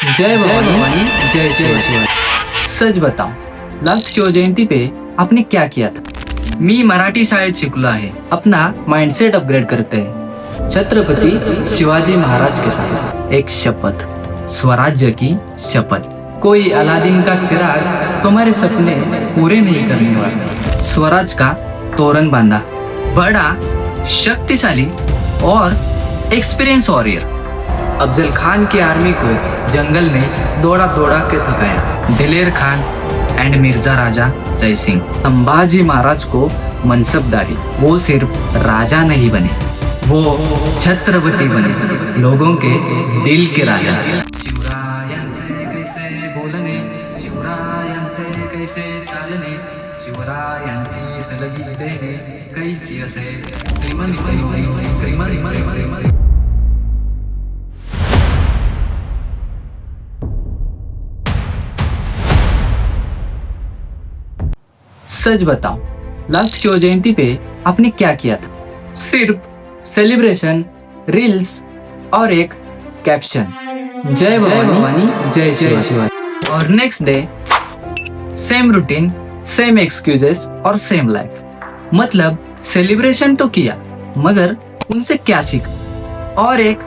जय भवानी, जय शिवाजी। सच बताओ, लास्ट शिवजयंती पे आपने क्या किया था? मी मराठी शाळेत शिकलो आहे. अपना माइंडसेट अपग्रेड करते हैं. छत्रपति शिवाजी महाराज के साथ एक शपथ, स्वराज्य की शपथ. कोई अलादीन का चिराग तुम्हारे सपने पूरे नहीं करने वाला. स्वराज का तोरण बांधा. बड़ा शक्तिशाली और एक्सपीरियंस वॉरियर अफजल खान की आर्मी को जंगल में दौड़ा दौड़ा के थकाया. दिलेर खान एंड मिर्जा राजा जय सिंह. संभाजी महाराज को मनसबदारी. वो सिर्फ राजा नहीं बने, वो छत्रपति बने, लोगों के दिल के राजा. शिवरायांचे कैसे बोलणे, शिवरायांचे कैसे चालणे, शिवरायांची सलगी देणे कैसी असे. श्रीमंत सच बताओ, लास्ट शिवजयंती पे आपने क्या किया था? सिर्फ सेलिब्रेशन, रील्स और एक कैप्शन, जय भवानी, जय शिवाजी. और next day same routine, same excuses और सेम लाइफ. मतलब सेलिब्रेशन तो किया, मगर उनसे क्या सीखा? और एक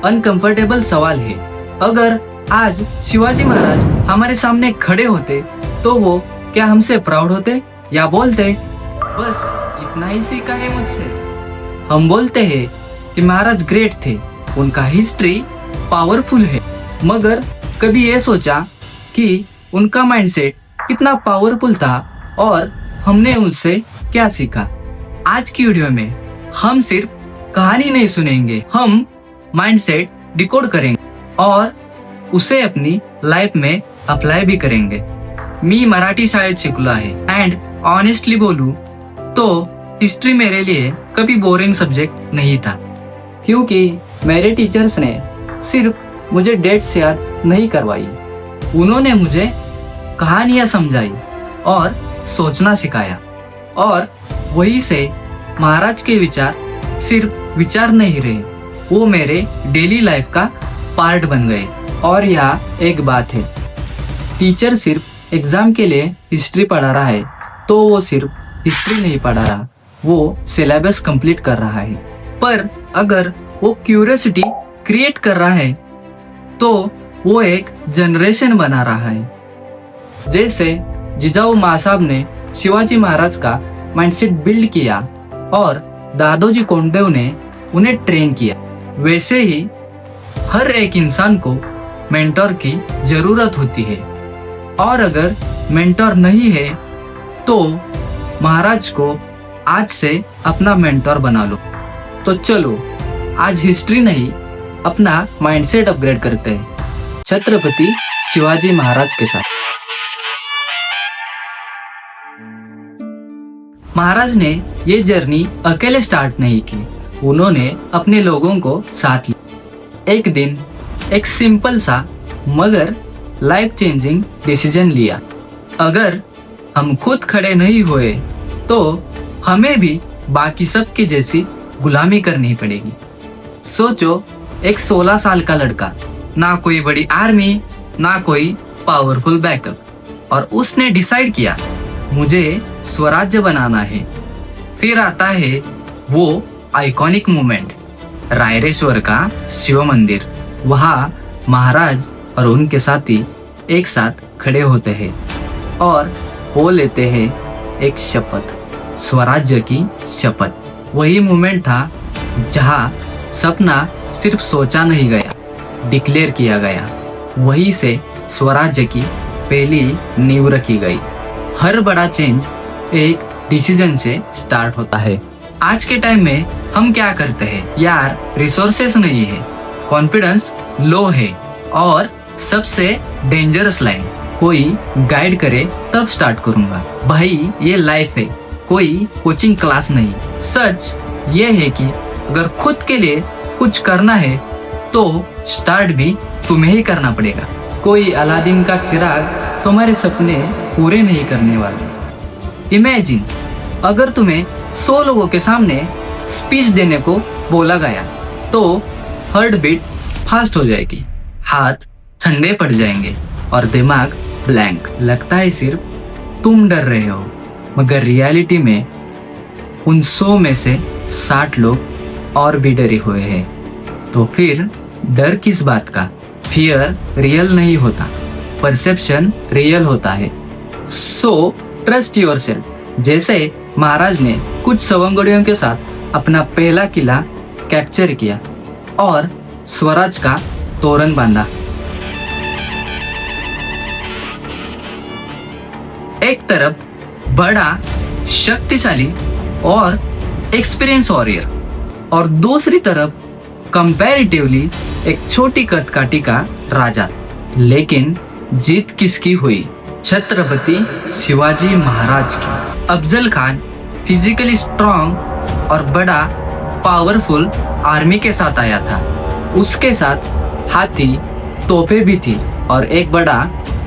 अनकंफर्टेबल सवाल है, अगर आज शिवाजी महाराज हमारे सामने खड़े होते तो वो क्या हमसे प्राउड होते या बोलते बस इतना ही सीखा है मुझसे? हम बोलते हैं कि महाराज ग्रेट थे, उनका हिस्ट्री पावरफुल है, मगर कभी ये सोचा कि उनका माइंडसेट कितना पावरफुल था और हमने उनसे क्या सीखा? आज की वीडियो में हम सिर्फ कहानी नहीं सुनेंगे, हम माइंडसेट डिकोड करेंगे और उसे अपनी लाइफ में अप्लाई भी करेंगे. मी मराठी शाळेत शिकलो आहे एंड ऑनेस्टली बोलूं तो हिस्ट्री मेरे लिए कभी बोरिंग सब्जेक्ट नहीं था, क्योंकि मेरे टीचर्स ने सिर्फ मुझे डेट्स याद नहीं करवाई, उन्होंने मुझे कहानियां समझाई और सोचना सिखाया. और वही से महाराज के विचार सिर्फ विचार नहीं रहे, वो मेरे डेली लाइफ का पार्ट बन गए. और यहाँ एक बात है, टीचर सिर्फ एग्जाम के लिए हिस्ट्री पढ़ा रहा है तो वो सिर्फ हिस्ट्री नहीं पढ़ा रहा, वो सिलेबस कंप्लीट कर रहा है. पर अगर वो क्यूरियोसिटी क्रिएट कर रहा है तो वो एक जनरेशन बना रहा है. जैसे जिजाऊ महासाब ने शिवाजी महाराज का माइंडसेट बिल्ड किया और दादोजी कोंडदेव ने उन्हें ट्रेन किया, वैसे ही हर एक इंसान को मेंटोर की जरूरत होती है. और अगर मेंटोर नहीं है तो महाराज को आज से अपना मेंटोर बना लो. तो चलो आज हिस्ट्री नहीं, अपना माइंडसेट अपग्रेड करते हैं छत्रपति शिवाजी महाराज के साथ. महाराज ने ये जर्नी अकेले स्टार्ट नहीं की, उन्होंने अपने लोगों को साथ लिया. एक दिन एक सिंपल सा मगर लाइफ चेंजिंग डिसीजन लिया. अगर हम खुद खड़े नहीं हुए तो हमें भी बाकी सब के जैसी गुलामी करनी पड़ेगी. सोचो, एक 16 साल का लड़का, ना कोई बड़ी आर्मी, ना कोई पावरफुल बैकअप, और उसने डिसाइड किया मुझे स्वराज्य बनाना है. फिर आता है वो आइकॉनिक मोमेंट, रायरेश्वर का शिव मंदिर. वहाँ महाराज और उनके साथी एक साथ खड़े होते हैं और वो लेते हैं एक शपथ, स्वराज्य की शपथ. वही मोमेंट था जहाँ सपना सिर्फ सोचा नहीं गया, डिक्लेयर किया गया. वही से स्वराज्य की पहली नींव रखी गई. हर बड़ा चेंज एक डिसीजन से स्टार्ट होता है. आज के टाइम में हम क्या करते हैं यार, रिसोर्सेस नहीं है, कॉन्फिडेंस लो है और सबसे डेंजरस लाइन, कोई गाइड करे तब स्टार्ट करूंगा. भाई ये लाइफ है, कोई कोचिंग क्लास नहीं. सच ये है कि अगर खुद के लिए कुछ करना है तो स्टार्ट भी तुम्हें ही करना पड़ेगा. कोई अलादीन का चिराग तुम्हारे सपने पूरे नहीं करने वाला. इमेजिन अगर तुम्हें 100 लोगों के सामने स्पीच देने को बोला गया तो हार्ट बीट फास्ट हो जाएगी, हाथ ठंडे पड़ जाएंगे और दिमाग ब्लैंक लगता है। सिर्फ तुम डर रहे हो, मगर रियलिटी में उन 100 में से 60 लोग और भी डरे हुए हैं। तो फिर डर किस बात का? फियर रियल नहीं होता, परसेप्शन रियल होता है। So trust yourself. जैसे महाराज ने कुछ सवंगड़ियों के साथ अपना पहला किला कैप्चर किया और स्वराज का तोरण बांधा। एक तरफ बड़ा, शक्तिशाली और एक्सपीरियंस वॉरियर, और दूसरी तरफ कंपैरेटिवली एक छोटी कदकाठी का राजा। लेकिन जीत किसकी हुई? छत्रपति शिवाजी महाराज की। अफजल खान फिजिकली स्ट्रांग और बड़ा पावरफुल आर्मी के साथ आया था। उसके साथ हाथी, तोपें भी थी और एक बड़ा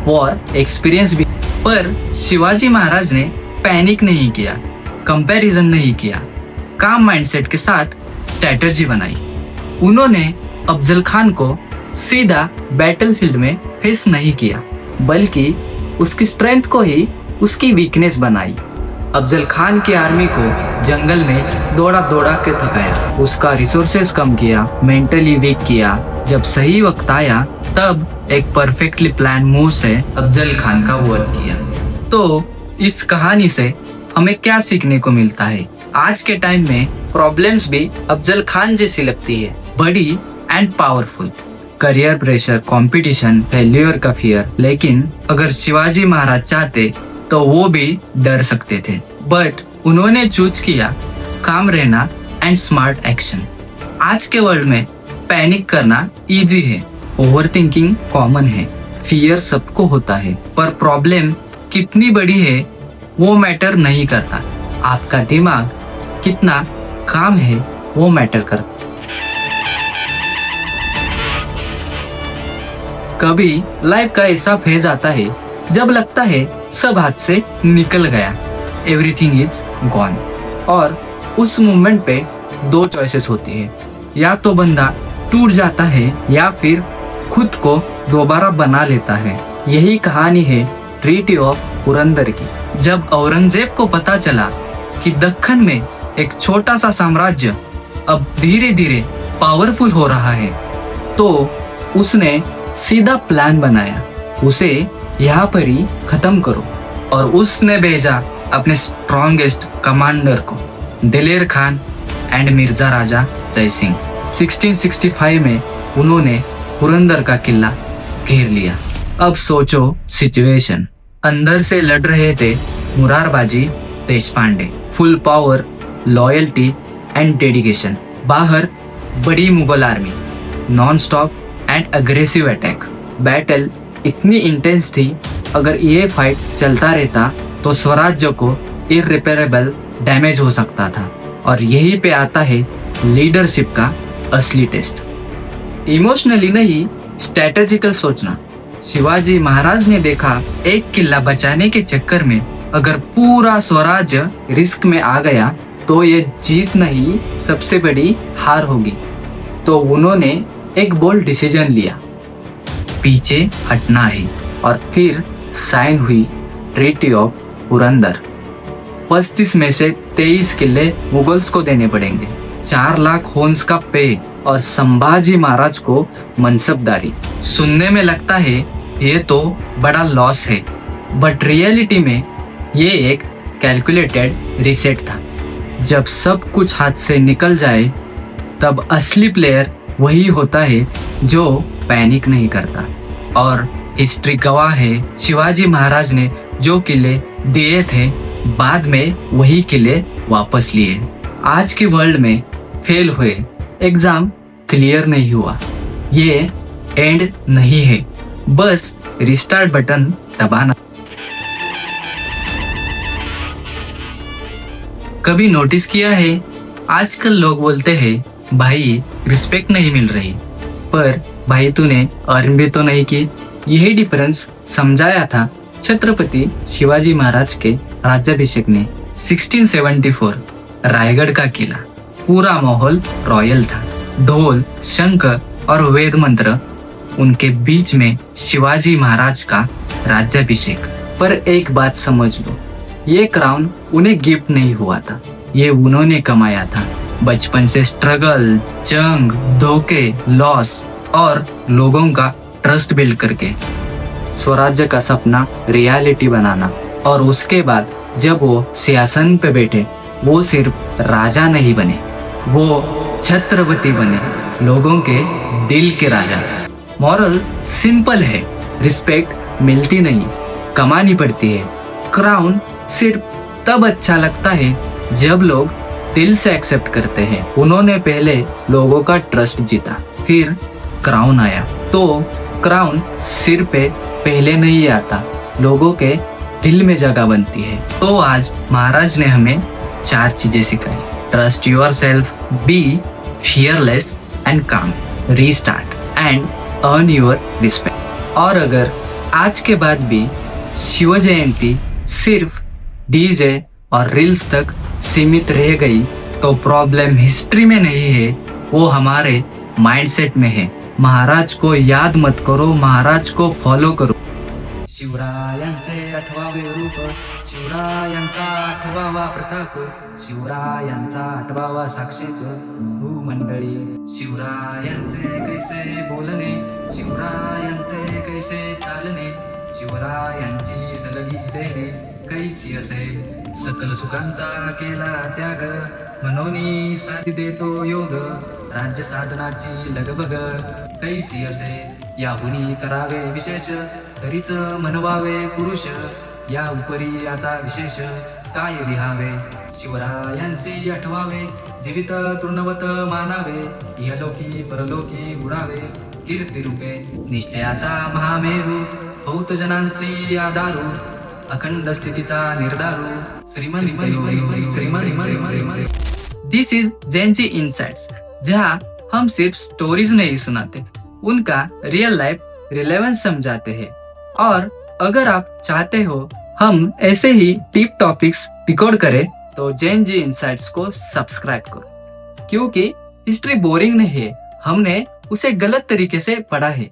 वॉर एक्सपीरियंस भी। पर शिवाजी महाराज ने पैनिक नहीं किया, कंपैरिजन नहीं किया, काम माइंडसेट के साथ स्ट्रैटेजी बनाई। उन्होंने अफजल खान को सीधा बैटलफील्ड में फेस नहीं किया, बल्कि उसकी स्ट्रेंथ को ही उसकी वीकनेस बनाई। अफजल खान की आर्मी को जंगल में दौड़ा दौड़ा के थकाया, उसका रिसोर्सेस कम किया, मेंटली वीक किया। जब सही वक्त आया तब एक परफेक्टली प्लान मूव से अफजल खान का वध किया। तो इस कहानी से हमें क्या सीखने को मिलता है? आज के टाइम में प्रॉब्लम्स भी अफजल खान जैसी लगती है, बड़ी and powerful. Career pressure, competition, failure का फियर। लेकिन अगर शिवाजी महाराज चाहते तो वो भी डर सकते थे, बट उन्होंने चूज किया काम रहना एंड स्मार्ट एक्शन। आज के वर्ल्ड में पैनिक करना इजी है, ओवरथिंकिंग कॉमन है, फियर सबको होता है, पर प्रॉब्लम कितनी बड़ी है वो मैटर नहीं करता। आपका दिमाग कितना काम है वो मैटर करता। कभी लाइफ का ऐसा फेज आता है जब लगता है सब हाथ से निकल गया, एवरीथिंग इज गॉन, और उस मोमेंट पे दो चॉइसेस होती है, या तो बंदा टूट जाता है या फिर खुद को दोबारा बना लेता है। यही कहानी है ट्रीटी ऑफ पुरंदर की। जब औरंगजेब को पता चला कि दक्कन में एक छोटा सा साम्राज्य अब धीरे धीरे पावरफुल हो रहा है, तो उसने सीधा प्लान बनाया, उसे यहाँ पर ही खत्म करो। और उसने भेजा अपने स्ट्रॉन्गेस्ट कमांडर को, दिलेर खान एंड मिर्जा राजा जय सिंह। 1665 में उन्होंने पुरंदर का किला घेर लिया। अब सोचो सिचुएशन, अंदर से लड़ रहे थे Murarbaji Deshpande, full power, loyalty and dedication. बाहर बड़ी Mughal army, non stop and aggressive attack. Battle इतनी इंटेंस थी, अगर ये फाइट चलता रहता तो स्वराज्य को इररिपेरेबल डैमेज हो सकता था। और यही पे आता है लीडरशिप का असली टेस्ट। इमोशनली नहीं, स्ट्रैटेजिकल सोचना। शिवाजी महाराज ने देखा एक किला बचाने के चक्कर में अगर पूरा स्वराज्य रिस्क में आ गया तो ये जीत नहीं, सबसे बड़ी हार होगी। तो उन्होंने एक बोल्ड डिसीजन लिया, पीछे हटना है। और फिर साइन हुई ट्रीटी ऑफ पुरंदर। 35 में से 23 किले मुगल्स को देने पड़ेंगे, 4 लाख होन्स का पे और संभाजी महाराज को मनसबदारी। सुनने में लगता है ये तो बड़ा लॉस है, बट रियलिटी में ये एक कैलकुलेटेड रिसेट था। जब सब कुछ हाथ से निकल जाए तब असली प्लेयर वही होता है जो पैनिक नहीं करता। और हिस्ट्री गवाह है, शिवाजी महाराज ने जो किले दिए थे बाद में वही किले वापस लिए। आज के वर्ल्ड में फेल हुए, एग्जाम क्लियर नहीं हुआ, ये एंड नहीं है, बस रिस्टार्ट बटन दबाना। कभी नोटिस किया है, आजकल लोग बोलते हैं भाई रिस्पेक्ट नहीं मिल रही, पर भाई तूने अर्न भी तो नहीं की। यही डिफरेंस समझाया था छत्रपति शिवाजी महाराज के राज्याभिषेक ने। 1674 रायगढ़ का किला, पूरा माहौल रॉयल था, ढोल, शंख और वेद मंत्र उनके बीच में शिवाजी महाराज का राज्याभिषेक। पर एक बात समझ लो, ये क्राउन उन्हें गिफ्ट नहीं हुआ था, ये उन्होंने कमाया था। बचपन से स्ट्रगल, जंग, धोखे, लॉस और लोगों का ट्रस्ट बिल्ड करके स्वराज्य का सपना रियलिटी बनाना। और उसके बाद जब वो सिंहासन पे बैठे, वो सिर्फ राजा नहीं बने, वो छत्रपति बने, लोगों के दिल के राजा। मॉरल सिंपल है, रिस्पेक्ट मिलती नहीं, कमानी पड़ती है। क्राउन सिर्फ तब अच्छा लगता है जब लोग दिल से एक्सेप्ट करते हैं। उन्होंने पहले लोगों का ट्रस्ट जीता, फिर क्राउन आया। तो क्राउन सिर पे पहले नहीं आता, लोगों के दिल में जगह बनती है। तो आज महाराज ने हमें 4 चीजें सिखाई: trust yourself, be fearless and calm, restart and earn your respect. और अगर आज के बाद भी शिव जयंती सिर्फ डीजे और रील्स तक सीमित रह गई तो प्रॉब्लम हिस्ट्री में नहीं है, वो हमारे माइंडसेट में है। महाराज को याद मत करो, महाराज को फॉलो करो। शिवरायांचे 8वे रूप, शिवरायांचा 8वा प्रताप, शिवरायांचा 8वा साक्षीक भूमंडळी। शिवरायांचे कैसे बोलणे, शिवरायांचे कैसे चालणे, शिवरायांची सलगी देणे कैसी असे। सकल सुखांचा केला त्याग, मनोनी साथी देतो योग, राज्य साधनाची लगबग कैसी असे। याहुनी करावे विशेष, तरीच म्हणवावे पुरुष, या उपरी आता विशेष काय लिहावे। शिवरायांसी आठवावे, जीवित तृणवत मानावे, इहलोकी परलोकी बुडावे, कीर्ती रूपे निश्चयाचा महामेरू, बहुत जनांसी आधारू, अखंड स्थितीचा निर्धारू, this is Jain ji insights, जहाँ हम सिर्फ स्टोरीज नहीं सुनाते, उनका रियल लाइफ रिलेवेंस समझाते हैं। और अगर आप चाहते हो हम ऐसे ही डीप टॉपिक्स रिकॉर्ड करें तो जैन जी इनसाइट्स को सब्सक्राइब करो, क्योंकि हिस्ट्री बोरिंग नहीं है, हमने उसे गलत तरीके से पढ़ा है।